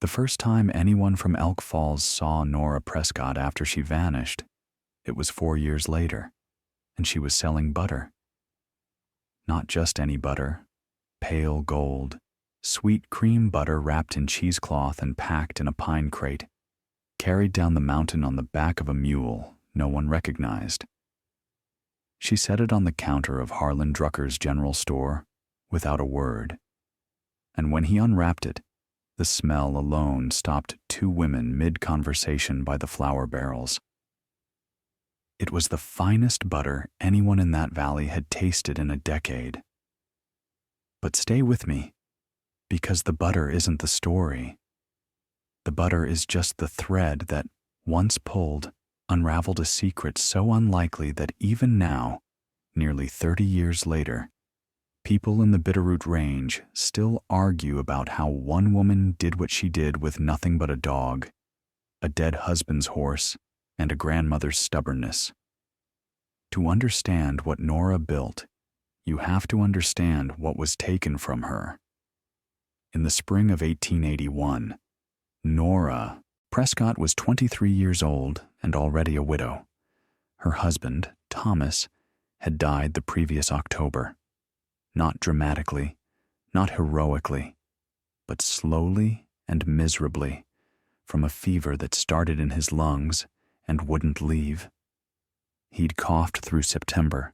The first time anyone from Elk Falls saw Nora Prescott after she vanished, it was 4 years later, and she was selling butter. Not just any butter, pale gold, sweet cream butter wrapped in cheesecloth and packed in a pine crate, carried down the mountain on the back of a mule no one recognized. She set it on the counter of Harlan Drucker's general store without a word, and when he unwrapped it, the smell alone stopped 2 women mid-conversation by the flour barrels. It was the finest butter anyone in that valley had tasted in a decade. But stay with me, because the butter isn't the story. The butter is just the thread that, once pulled, unraveled a secret so unlikely that even now, nearly 30 years later, people in the Bitterroot Range still argue about how one woman did what she did with nothing but a dog, a dead husband's horse, and a grandmother's stubbornness. To understand what Nora built, you have to understand what was taken from her. In the spring of 1881, Nora Prescott was 23 years old and already a widow. Her husband, Thomas, had died the previous October. Not dramatically, not heroically, but slowly and miserably, from a fever that started in his lungs and wouldn't leave. He'd coughed through September,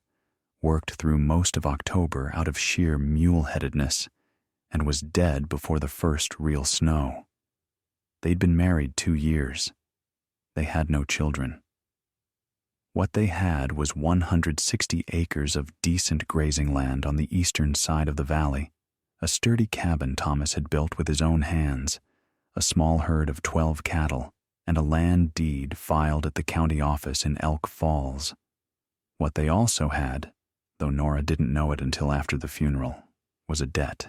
worked through most of October out of sheer mule-headedness, and was dead before the first real snow. They'd been married 2 years. They had no children. What they had was 160 acres of decent grazing land on the eastern side of the valley, a sturdy cabin Thomas had built with his own hands, a small herd of 12 cattle, and a land deed filed at the county office in Elk Falls. What they also had, though Nora didn't know it until after the funeral, was a debt.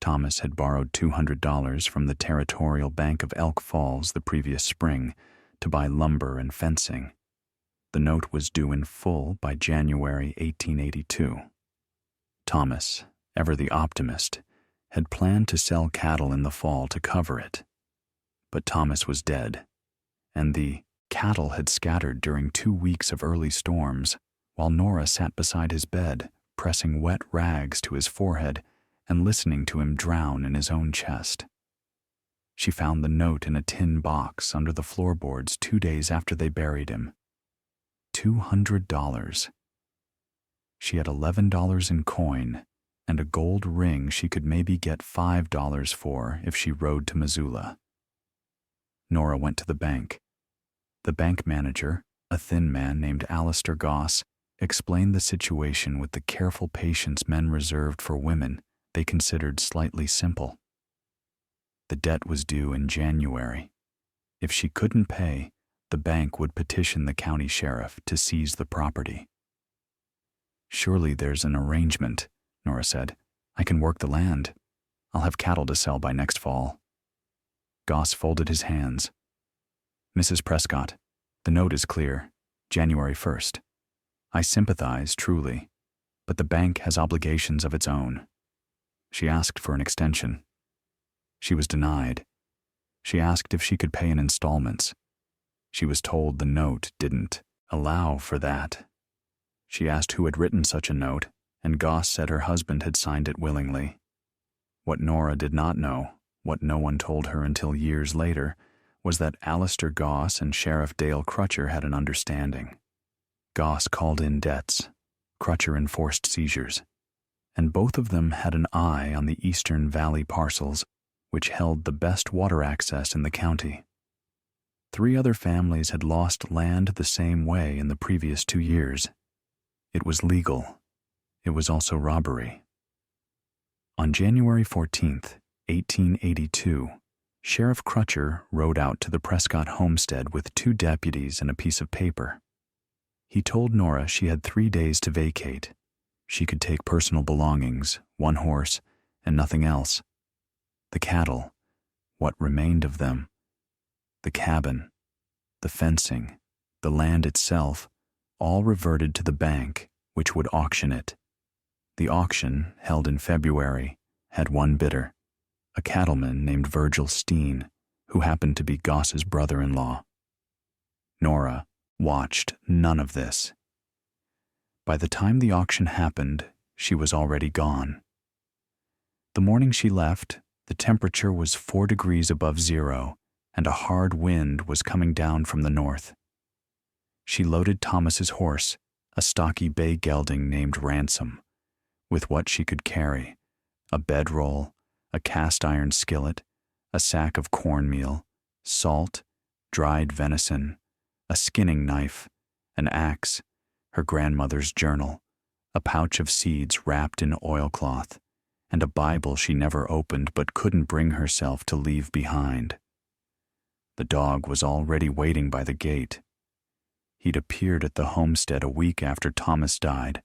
Thomas had borrowed $200 from the Territorial Bank of Elk Falls the previous spring to buy lumber and fencing. The note was due in full by January 1882. Thomas, ever the optimist, had planned to sell cattle in the fall to cover it. But Thomas was dead, and the cattle had scattered during 2 weeks of early storms, while Nora sat beside his bed, pressing wet rags to his forehead and listening to him drown in his own chest. She found the note in a tin box under the floorboards 2 days after they buried him. $200. She had $11 in coin and a gold ring she could maybe get $5 for if she rode to Missoula. Nora went to the bank. The bank manager, a thin man named Alistair Goss, explained the situation with the careful patience men reserved for women they considered slightly simple. The debt was due in January. If she couldn't pay, the bank would petition the county sheriff to seize the property. "Surely there's an arrangement," Nora said. "I can work the land. I'll have cattle to sell by next fall." Goss folded his hands. "Mrs. Prescott, the note is clear, January 1st. I sympathize, truly, but the bank has obligations of its own." She asked for an extension. She was denied. She asked if she could pay in installments. She was told the note didn't allow for that. She asked who had written such a note, and Goss said her husband had signed it willingly. What Nora did not know, what no one told her until years later, was that Alistair Goss and Sheriff Dale Crutcher had an understanding. Goss called in debts. Crutcher enforced seizures. And both of them had an eye on the Eastern Valley parcels, which held the best water access in the county. 3 other families had lost land the same way in the previous 2 years. It was legal. It was also robbery. On January 14th, 1882, Sheriff Crutcher rode out to the Prescott homestead with 2 deputies and a piece of paper. He told Nora she had 3 days to vacate. She could take personal belongings, 1 horse, and nothing else. The cattle, what remained of them, the cabin, the fencing, the land itself, all reverted to the bank, which would auction it. The auction, held in February, had 1 bidder, a cattleman named Virgil Steen, who happened to be Goss's brother-in-law. Nora watched none of this. By the time the auction happened, she was already gone. The morning she left, the temperature was 4 degrees above zero, and a hard wind was coming down from the north. She loaded Thomas's horse, a stocky bay gelding named Ransom, with what she could carry: a bedroll, a cast-iron skillet, a sack of cornmeal, salt, dried venison, a skinning knife, an axe, her grandmother's journal, a pouch of seeds wrapped in oilcloth, and a Bible she never opened but couldn't bring herself to leave behind. The dog was already waiting by the gate. He'd appeared at the homestead a week after Thomas died,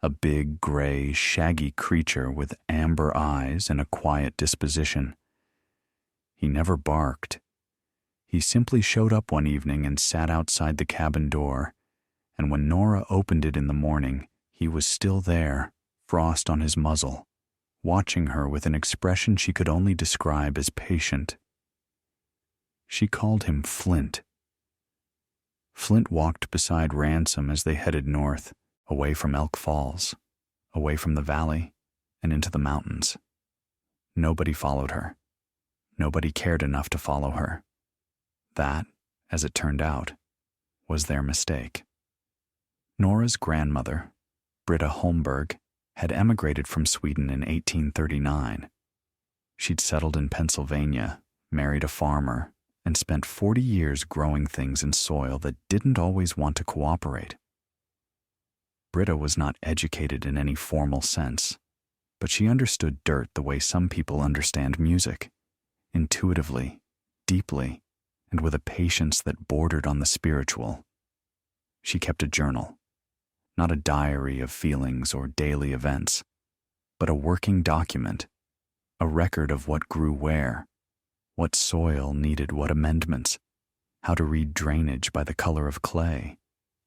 a big, gray, shaggy creature with amber eyes and a quiet disposition. He never barked. He simply showed up one evening and sat outside the cabin door, and when Nora opened it in the morning, he was still there, frost on his muzzle, watching her with an expression she could only describe as patient. She called him Flint. Flint walked beside Ransom as they headed north, away from Elk Falls, away from the valley, and into the mountains. Nobody followed her. Nobody cared enough to follow her. That, as it turned out, was their mistake. Nora's grandmother, Britta Holmberg, had emigrated from Sweden in 1839. She'd settled in Pennsylvania, married a farmer, and spent 40 years growing things in soil that didn't always want to cooperate. Britta was not educated in any formal sense, but she understood dirt the way some people understand music, intuitively, deeply, and with a patience that bordered on the spiritual. She kept a journal, not a diary of feelings or daily events, but a working document, a record of what grew where, what soil needed what amendments, how to read drainage by the color of clay,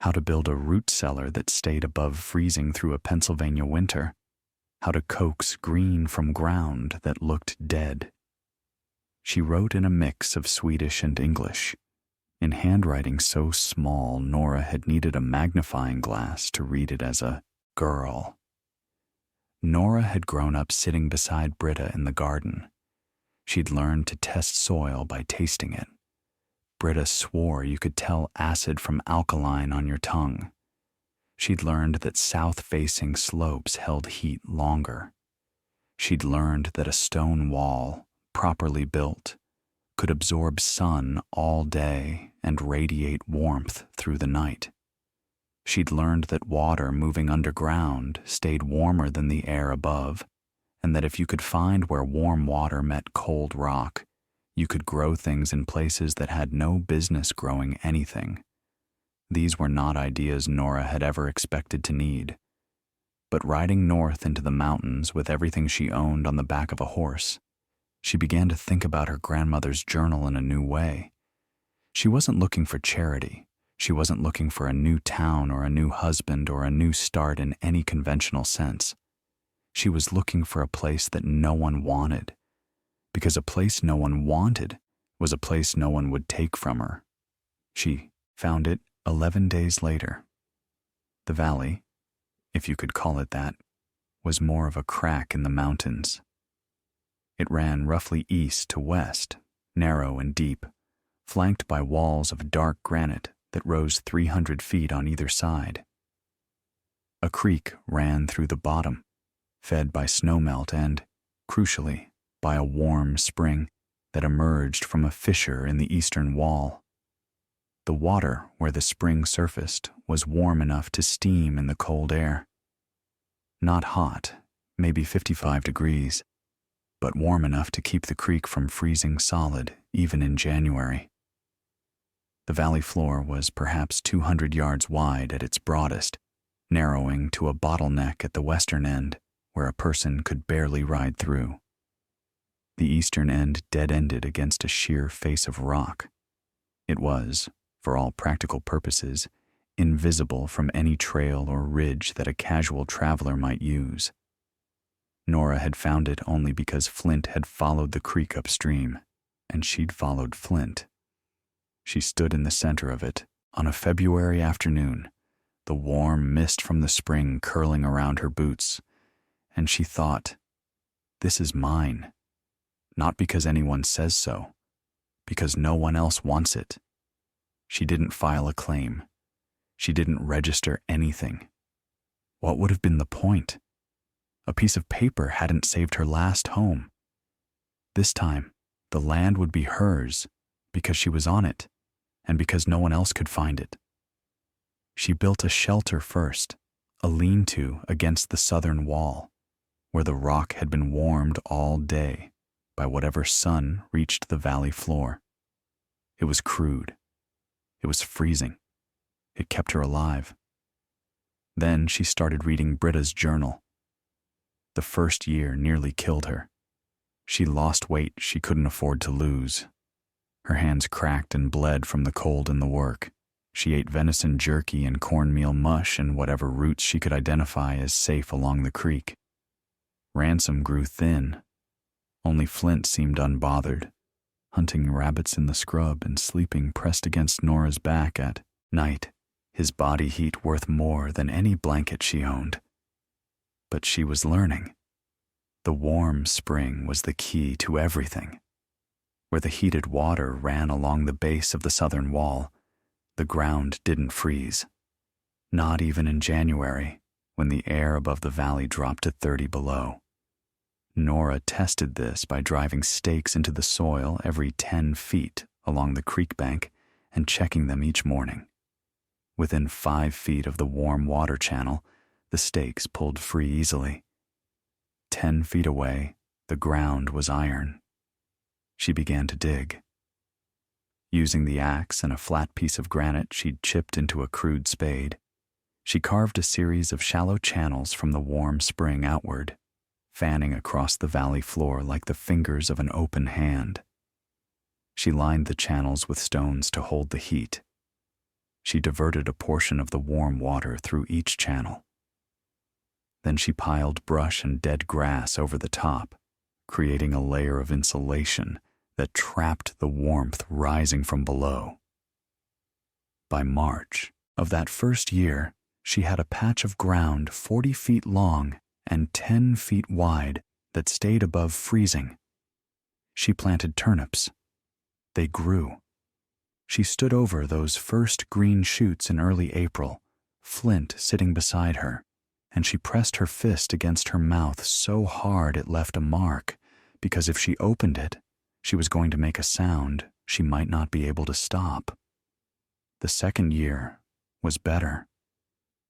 how to build a root cellar that stayed above freezing through a Pennsylvania winter, how to coax green from ground that looked dead. She wrote in a mix of Swedish and English, in handwriting so small Nora had needed a magnifying glass to read it as a girl. Nora had grown up sitting beside Britta in the garden. She'd learned to test soil by tasting it. Britta swore you could tell acid from alkaline on your tongue. She'd learned that south-facing slopes held heat longer. She'd learned that a stone wall, properly built, could absorb sun all day and radiate warmth through the night. She'd learned that water moving underground stayed warmer than the air above, and that if you could find where warm water met cold rock, you could grow things in places that had no business growing anything. These were not ideas Nora had ever expected to need. But riding north into the mountains with everything she owned on the back of a horse, she began to think about her grandmother's journal in a new way. She wasn't looking for charity. She wasn't looking for a new town or a new husband or a new start in any conventional sense. She was looking for a place that no one wanted, because a place no one wanted was a place no one would take from her. She found it 11 days later. The valley, if you could call it that, was more of a crack in the mountains. It ran roughly east to west, narrow and deep, flanked by walls of dark granite that rose 300 feet on either side. A creek ran through the bottom, fed by snowmelt and, crucially, by a warm spring that emerged from a fissure in the eastern wall. The water where the spring surfaced was warm enough to steam in the cold air. Not hot, maybe 55 degrees, but warm enough to keep the creek from freezing solid even in January. The valley floor was perhaps 200 yards wide at its broadest, narrowing to a bottleneck at the western end where a person could barely ride through. The eastern end dead-ended against a sheer face of rock. It was, for all practical purposes, invisible from any trail or ridge that a casual traveler might use. Nora had found it only because Flint had followed the creek upstream, and she'd followed Flint. She stood in the center of it on a February afternoon, the warm mist from the spring curling around her boots, and she thought, "This is mine. Not because anyone says so, because no one else wants it." She didn't file a claim. She didn't register anything. What would have been the point? A piece of paper hadn't saved her last home. This time, the land would be hers because she was on it and because no one else could find it. She built a shelter first, a lean-to against the southern wall, where the rock had been warmed all day by whatever sun reached the valley floor. It was crude. It was freezing. It kept her alive. Then she started reading Britta's journal. The first year nearly killed her. She lost weight she couldn't afford to lose. Her hands cracked and bled from the cold and the work. She ate venison jerky and cornmeal mush and whatever roots she could identify as safe along the creek. Ransom grew thin. Only Flint seemed unbothered, hunting rabbits in the scrub and sleeping pressed against Nora's back at night, his body heat worth more than any blanket she owned. But she was learning. The warm spring was the key to everything. Where the heated water ran along the base of the southern wall, the ground didn't freeze. Not even in January, when the air above the valley dropped to 30 below. Nora tested this by driving stakes into the soil every 10 feet along the creek bank and checking them each morning. Within 5 feet of the warm water channel, the stakes pulled free easily. 10 feet away, the ground was iron. She began to dig. Using the axe and a flat piece of granite she'd chipped into a crude spade, she carved a series of shallow channels from the warm spring outward, fanning across the valley floor like the fingers of an open hand. She lined the channels with stones to hold the heat. She diverted a portion of the warm water through each channel. Then she piled brush and dead grass over the top, creating a layer of insulation that trapped the warmth rising from below. By March of that first year, she had a patch of ground 40 feet long and 10 feet wide that stayed above freezing. She planted turnips. They grew. She stood over those first green shoots in early April, Flint sitting beside her, and she pressed her fist against her mouth so hard it left a mark, because if she opened it, she was going to make a sound she might not be able to stop. The second year was better.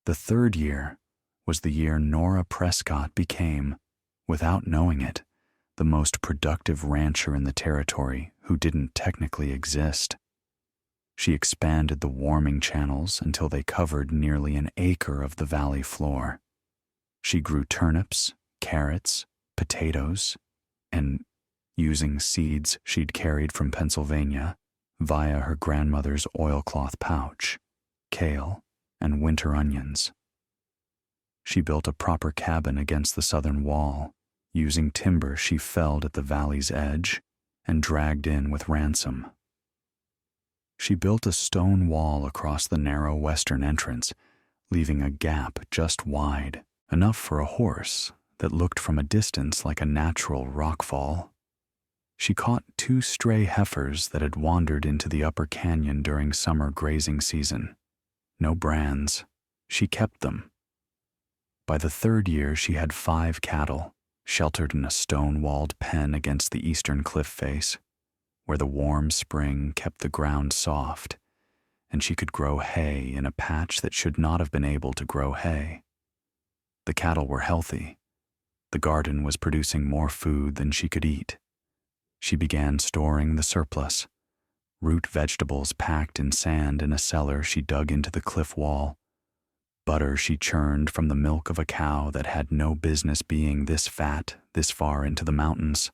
The third year was the year Nora Prescott became, without knowing it, the most productive rancher in the territory who didn't technically exist. She expanded the warming channels until they covered nearly an acre of the valley floor. She grew turnips, carrots, potatoes, and, using seeds she'd carried from Pennsylvania via her grandmother's oilcloth pouch, kale, and winter onions. She built a proper cabin against the southern wall, using timber she felled at the valley's edge and dragged in with Ransom. She built a stone wall across the narrow western entrance, leaving a gap just wide, enough for a horse that looked from a distance like a natural rockfall. She caught 2 stray heifers that had wandered into the upper canyon during summer grazing season. No brands. She kept them. By the third year, she had 5 cattle, sheltered in a stone-walled pen against the eastern cliff face, where the warm spring kept the ground soft, and she could grow hay in a patch that should not have been able to grow hay. The cattle were healthy. The garden was producing more food than she could eat. She began storing the surplus, root vegetables packed in sand in a cellar she dug into the cliff wall, butter she churned from the milk of a cow that had no business being this fat this far into the mountains.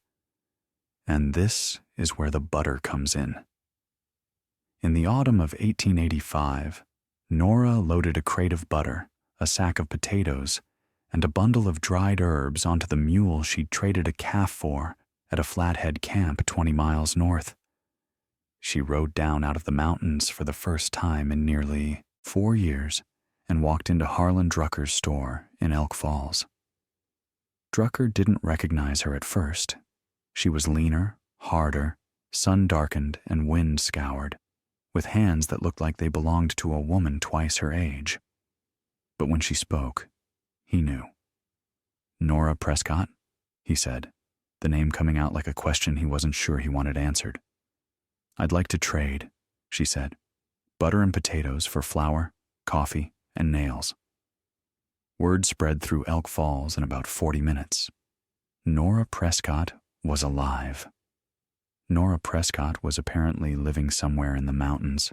And this is where the butter comes in. In the autumn of 1885, Nora loaded a crate of butter, a sack of potatoes, and a bundle of dried herbs onto the mule she'd traded a calf for at a flathead camp 20 miles north. She rode down out of the mountains for the first time in nearly 4 years and walked into Harlan Drucker's store in Elk Falls. Drucker didn't recognize her at first. She was leaner, harder, sun-darkened and wind-scoured, with hands that looked like they belonged to a woman twice her age. But when she spoke, he knew. "Nora Prescott?" he said, the name coming out like a question he wasn't sure he wanted answered. "I'd like to trade," she said. "Butter and potatoes for flour, coffee, and nails." Word spread through Elk Falls in about 40 minutes. Nora Prescott was alive. Nora Prescott was apparently living somewhere in the mountains.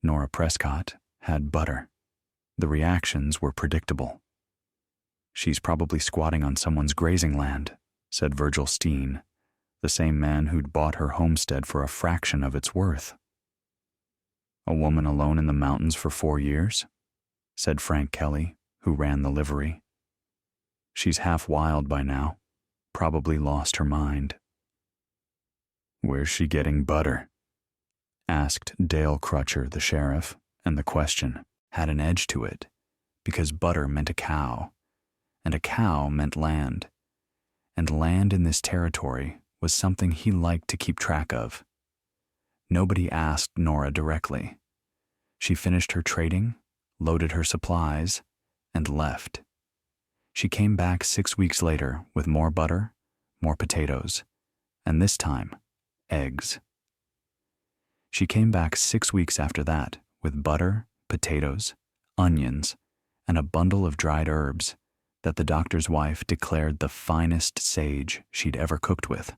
Nora Prescott had butter. The reactions were predictable. "She's probably squatting on someone's grazing land," said Virgil Steen, the same man who'd bought her homestead for a fraction of its worth. "A woman alone in the mountains for 4 years?" said Frank Kelly, who ran the livery. "She's half wild by now, probably lost her mind." "Where's she getting butter?" asked Dale Crutcher, the sheriff, and the question had an edge to it, because butter meant a cow, and a cow meant land, and land in this territory was something he liked to keep track of. Nobody asked Nora directly. She finished her trading, loaded her supplies, and left. She came back 6 weeks later with more butter, more potatoes, and this time, eggs. She came back 6 weeks after that with butter, potatoes, onions, and a bundle of dried herbs that the doctor's wife declared the finest sage she'd ever cooked with.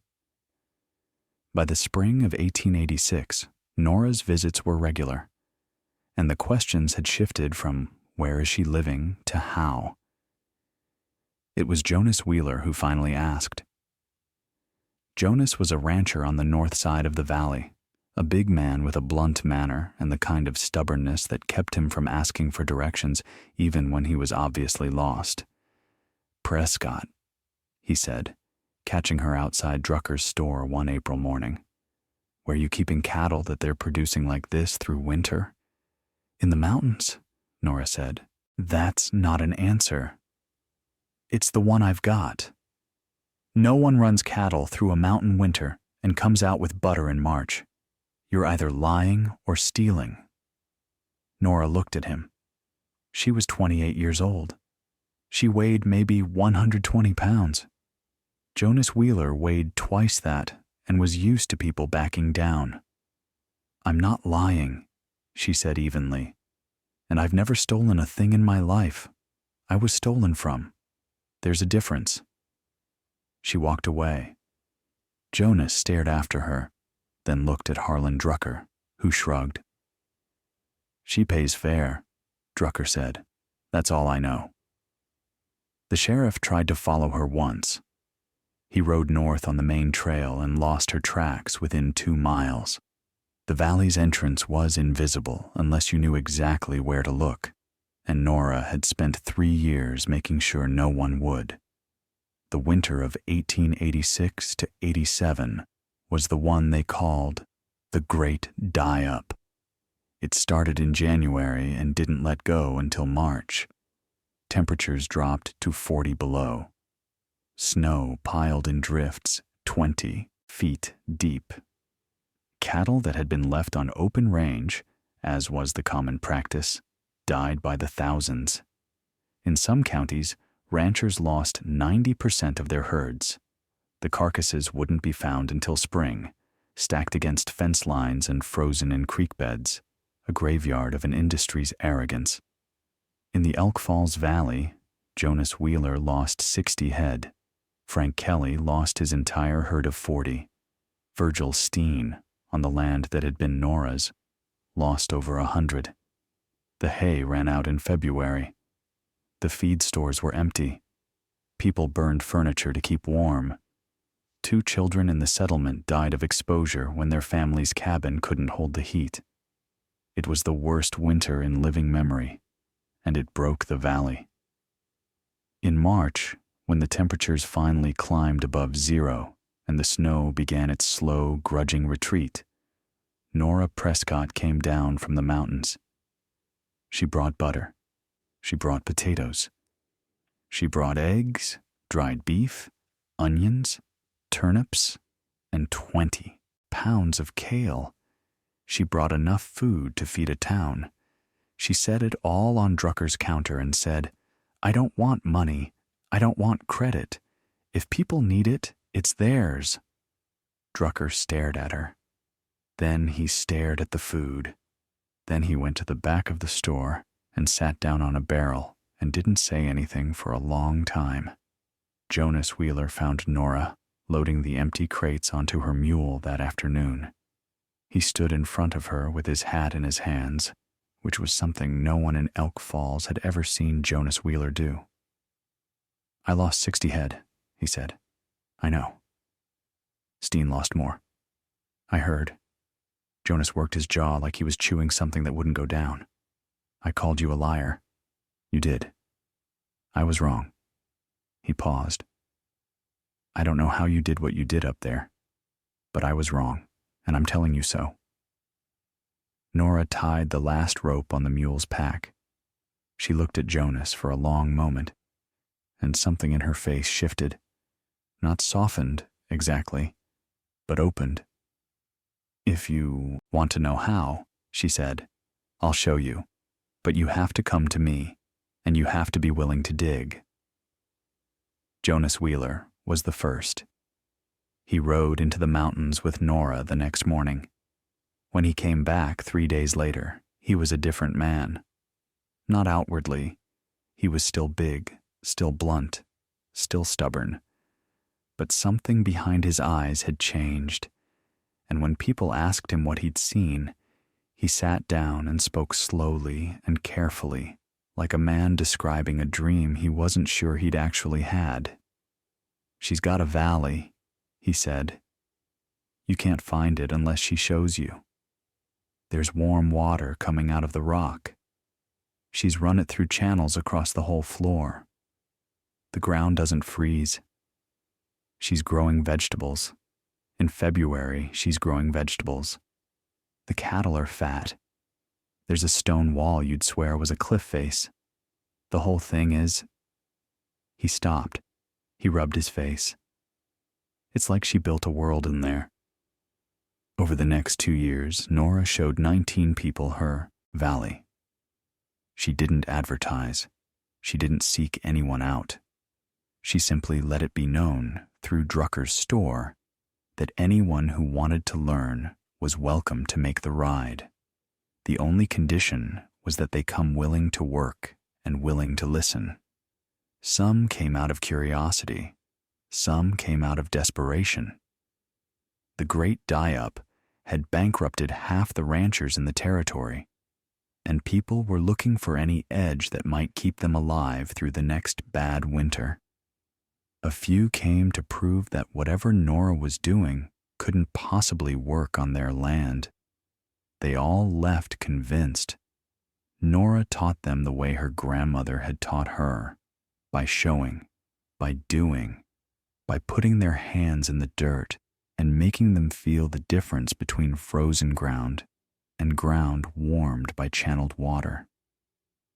By the spring of 1886, Nora's visits were regular, and the questions had shifted from "where is she living" to "how." It was Jonas Wheeler who finally asked. Jonas was a rancher on the north side of the valley, a big man with a blunt manner and the kind of stubbornness that kept him from asking for directions even when he was obviously lost. "Prescott," he said, catching her outside Drucker's store one April morning. "Where you keeping cattle that they're producing like this through winter?" "In the mountains," Nora said. "That's not an answer." "It's the one I've got. No one runs cattle through a mountain winter and comes out with butter in March. You're either lying or stealing." Nora looked at him. She was 28 years old. She weighed maybe 120 pounds. Jonas Wheeler weighed twice that and was used to people backing down. "I'm not lying," she said evenly. "And I've never stolen a thing in my life. I was stolen from. There's a difference." She walked away. Jonas stared after her, then looked at Harlan Drucker, who shrugged. "She pays fair," Drucker said. "That's all I know." The sheriff tried to follow her once. He rode north on the main trail and lost her tracks within 2 miles. The valley's entrance was invisible unless you knew exactly where to look, and Nora had spent 3 years making sure no one would. The winter of 1886 to 87 was the one they called the Great Die-Up. It started in January and didn't let go until March. Temperatures dropped to 40 below. Snow piled in drifts 20 feet deep. Cattle that had been left on open range, as was the common practice, died by the thousands. In some counties, ranchers lost 90% of their herds. The carcasses wouldn't be found until spring, stacked against fence lines and frozen in creek beds, a graveyard of an industry's arrogance. In the Elk Falls Valley, Jonas Wheeler lost 60 head. Frank Kelly lost his entire herd of 40. Virgil Steen, on the land that had been Nora's, lost over 100. The hay ran out in February. The feed stores were empty. People burned furniture to keep warm. 2 children in the settlement died of exposure when their family's cabin couldn't hold the heat. It was the worst winter in living memory, and it broke the valley. In March, when the temperatures finally climbed above zero and the snow began its slow, grudging retreat, Nora Prescott came down from the mountains. She brought butter. She brought potatoes. She brought eggs, dried beef, onions, turnips, and 20 pounds of kale. She brought enough food to feed a town. She set it all on Drucker's counter and said, "I don't want money. I don't want credit. If people need it, it's theirs." Drucker stared at her. Then he stared at the food. Then he went to the back of the store and sat down on a barrel and didn't say anything for a long time. Jonas Wheeler found Nora loading the empty crates onto her mule that afternoon. He stood in front of her with his hat in his hands, which was something no one in Elk Falls had ever seen Jonas Wheeler do. "I lost 60 head, he said. "I know." "Steen lost more." "I heard." Jonas worked his jaw like he was chewing something that wouldn't go down. "I called you a liar." "You did." "I was wrong." He paused. "I don't know how you did what you did up there, but I was wrong, and I'm telling you so." Nora tied the last rope on the mule's pack. She looked at Jonas for a long moment, and something in her face shifted. Not softened, exactly, but opened. "If you want to know how," she said, "I'll show you. But you have to come to me, and you have to be willing to dig." Jonas Wheeler was the first. He rode into the mountains with Nora the next morning. When he came back 3 days later, he was a different man. Not outwardly. He was still big, still blunt, still stubborn. But something behind his eyes had changed, and when people asked him what he'd seen, he sat down and spoke slowly and carefully, like a man describing a dream he wasn't sure he'd actually had. "She's got a valley," he said. "You can't find it unless she shows you. There's warm water coming out of the rock. She's run it through channels across the whole floor. The ground doesn't freeze. She's growing vegetables. In February, she's growing vegetables. The cattle are fat. There's a stone wall you'd swear was a cliff face. The whole thing is—" He stopped. He rubbed his face. "It's like she built a world in there." Over the next 2 years, Nora showed 19 people her valley. She didn't advertise. She didn't seek anyone out. She simply let it be known through Drucker's store that anyone who wanted to learn was welcome to make the ride. The only condition was that they come willing to work and willing to listen. Some came out of curiosity. Some came out of desperation. The Great Die-Up had bankrupted half the ranchers in the territory, and people were looking for any edge that might keep them alive through the next bad winter. A few came to prove that whatever Nora was doing couldn't possibly work on their land. They all left convinced. Nora taught them the way her grandmother had taught her, by showing, by doing, by putting their hands in the dirt and making them feel the difference between frozen ground and ground warmed by channeled water.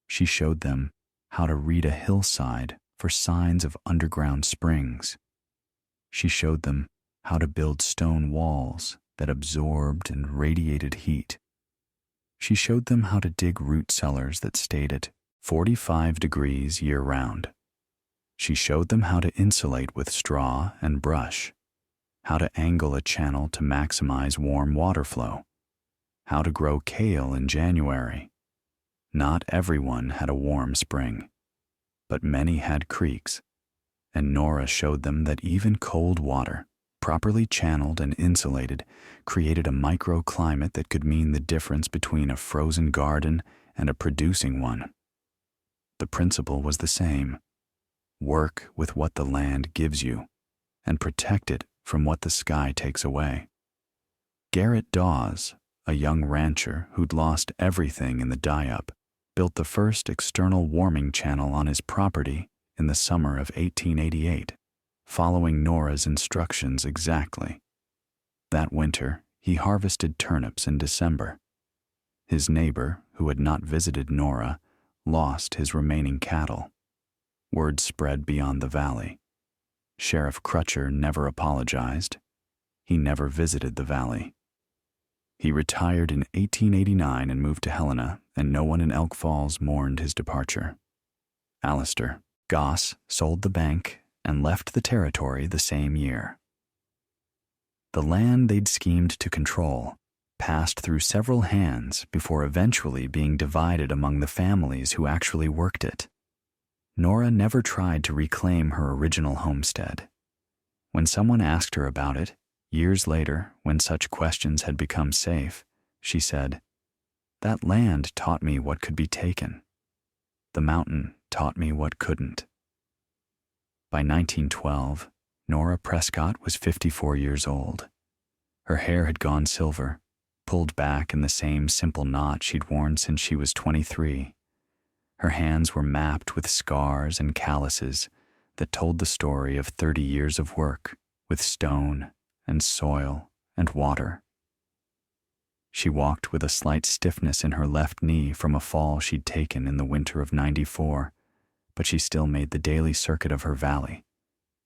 She showed them how to read a hillside for signs of underground springs. She showed them how to build stone walls that absorbed and radiated heat. She showed them how to dig root cellars that stayed at 45 degrees year-round. She showed them how to insulate with straw and brush, how to angle a channel to maximize warm water flow, how to grow kale in January. Not everyone had a warm spring, but many had creeks, and Nora showed them that even cold water, properly channeled and insulated, created a microclimate that could mean the difference between a frozen garden and a producing one. The principle was the same. Work with what the land gives you, and protect it from what the sky takes away. Garrett Dawes, a young rancher who'd lost everything in the die-up, built the first external warming channel on his property in the summer of 1888, following Nora's instructions exactly. That winter, he harvested turnips in December. His neighbor, who had not visited Nora, lost his remaining cattle. Word spread beyond the valley. Sheriff Crutcher never apologized. He never visited the valley. He retired in 1889 and moved to Helena, and no one in Elk Falls mourned his departure. Alistair Goss sold the bank and left the territory the same year. The land they'd schemed to control passed through several hands before eventually being divided among the families who actually worked it. Nora never tried to reclaim her original homestead. When someone asked her about it, years later, when such questions had become safe, she said, "That land taught me what could be taken. The mountain taught me what couldn't." By 1912, Nora Prescott was 54 years old. Her hair had gone silver, pulled back in the same simple knot she'd worn since she was 23. Her hands were mapped with scars and calluses that told the story of 30 years of work with stone and soil and water. She walked with a slight stiffness in her left knee from a fall she'd taken in the winter of '94, but she still made the daily circuit of her valley,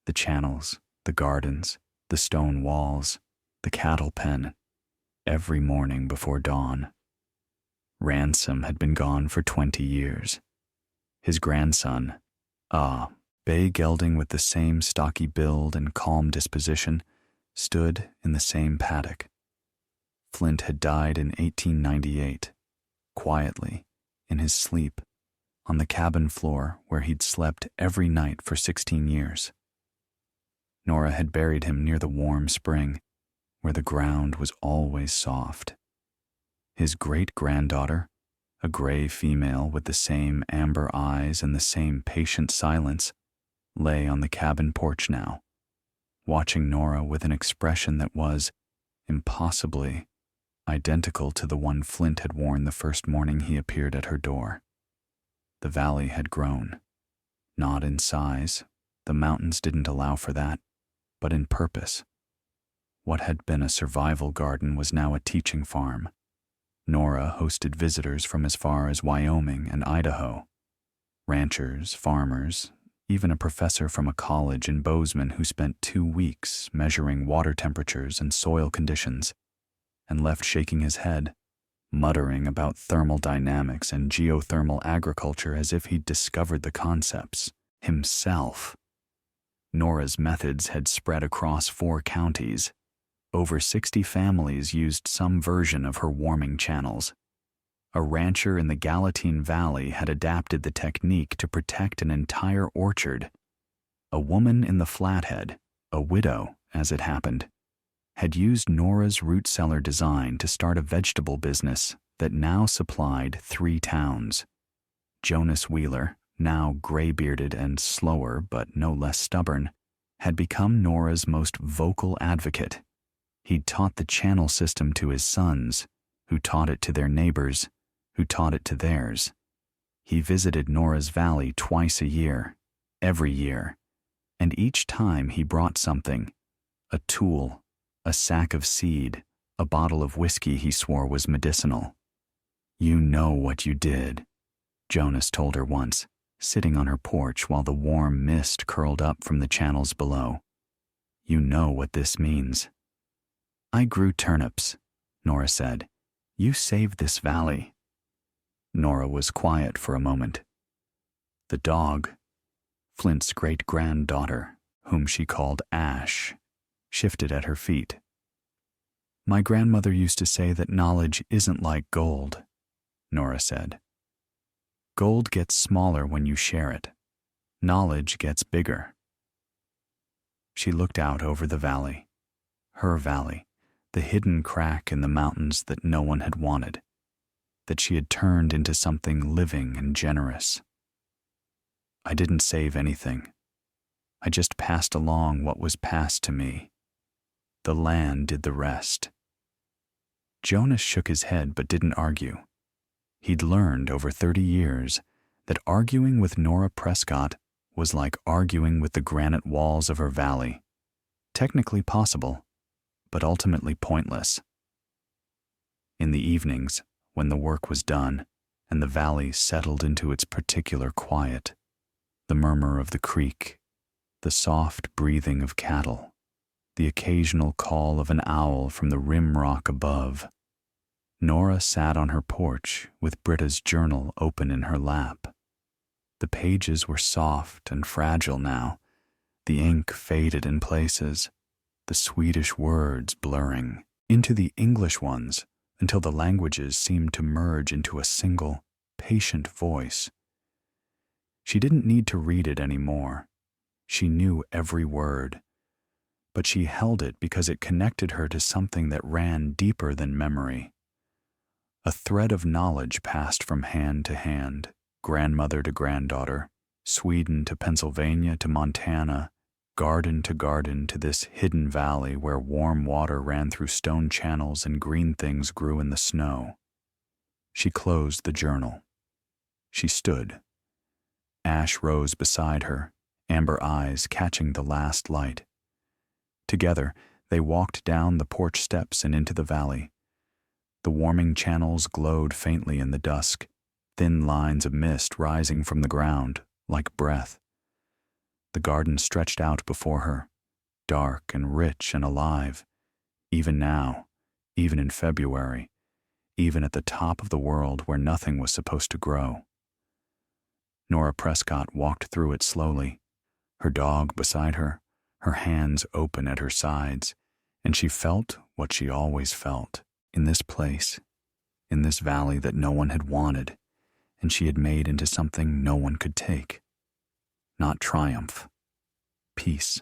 the channels, the gardens, the stone walls, the cattle pen, every morning before dawn. Ransom had been gone for 20 years. His grandson, bay gelding with the same stocky build and calm disposition, stood in the same paddock. Flint had died in 1898, quietly, in his sleep, on the cabin floor where he'd slept every night for 16 years. Nora had buried him near the warm spring, where the ground was always soft. His great-granddaughter, a gray female with the same amber eyes and the same patient silence, lay on the cabin porch now, watching Nora with an expression that was, impossibly, identical to the one Flint had worn the first morning he appeared at her door. The valley had grown, not in size, the mountains didn't allow for that, but in purpose. What had been a survival garden was now a teaching farm. Nora hosted visitors from as far as Wyoming and Idaho. Ranchers, farmers, even a professor from a college in Bozeman who spent 2 weeks measuring water temperatures and soil conditions, and left shaking his head, muttering about thermodynamics and geothermal agriculture as if he'd discovered the concepts himself. Nora's methods had spread across 4 counties. Over 60 families used some version of her warming channels. A rancher in the Gallatin Valley had adapted the technique to protect an entire orchard. A woman in the Flathead, a widow as it happened, had used Nora's root cellar design to start a vegetable business that now supplied 3 towns. Jonas Wheeler, now gray-bearded and slower but no less stubborn, had become Nora's most vocal advocate. He'd taught the channel system to his sons, who taught it to their neighbors, who taught it to theirs. He visited Nora's valley twice a year, every year, and each time he brought something, a tool, a sack of seed, a bottle of whiskey he swore was medicinal. "You know what you did," Jonas told her once, sitting on her porch while the warm mist curled up from the channels below. "You know what this means." "I grew turnips," Nora said. "You saved this valley." Nora was quiet for a moment. The dog, Flint's great-granddaughter, whom she called Ash, shifted at her feet. "My grandmother used to say that knowledge isn't like gold," Nora said. "Gold gets smaller when you share it. Knowledge gets bigger." She looked out over the valley, her valley, the hidden crack in the mountains that no one had wanted, that she had turned into something living and generous. "I didn't save anything. I just passed along what was passed to me. The land did the rest." Jonas shook his head but didn't argue. He'd learned over 30 years that arguing with Nora Prescott was like arguing with the granite walls of her valley. Technically possible, but ultimately pointless. In the evenings, when the work was done and the valley settled into its particular quiet, the murmur of the creek, the soft breathing of cattle, the occasional call of an owl from the rim rock above, Nora sat on her porch with Britta's journal open in her lap. The pages were soft and fragile now, the ink faded in places, the Swedish words blurring into the English ones until the languages seemed to merge into a single, patient voice. She didn't need to read it anymore. She knew every word, but she held it because it connected her to something that ran deeper than memory. A thread of knowledge passed from hand to hand, grandmother to granddaughter, Sweden to Pennsylvania to Montana, garden to this hidden valley where warm water ran through stone channels and green things grew in the snow. She closed the journal. She stood. Ash rose beside her, amber eyes catching the last light. Together, they walked down the porch steps and into the valley. The warming channels glowed faintly in the dusk, thin lines of mist rising from the ground, like breath. The garden stretched out before her, dark and rich and alive, even now, even in February, even at the top of the world where nothing was supposed to grow. Nora Prescott walked through it slowly, her dog beside her, her hands open at her sides, and she felt what she always felt, in this place, in this valley that no one had wanted, and she had made into something no one could take. Not triumph, peace.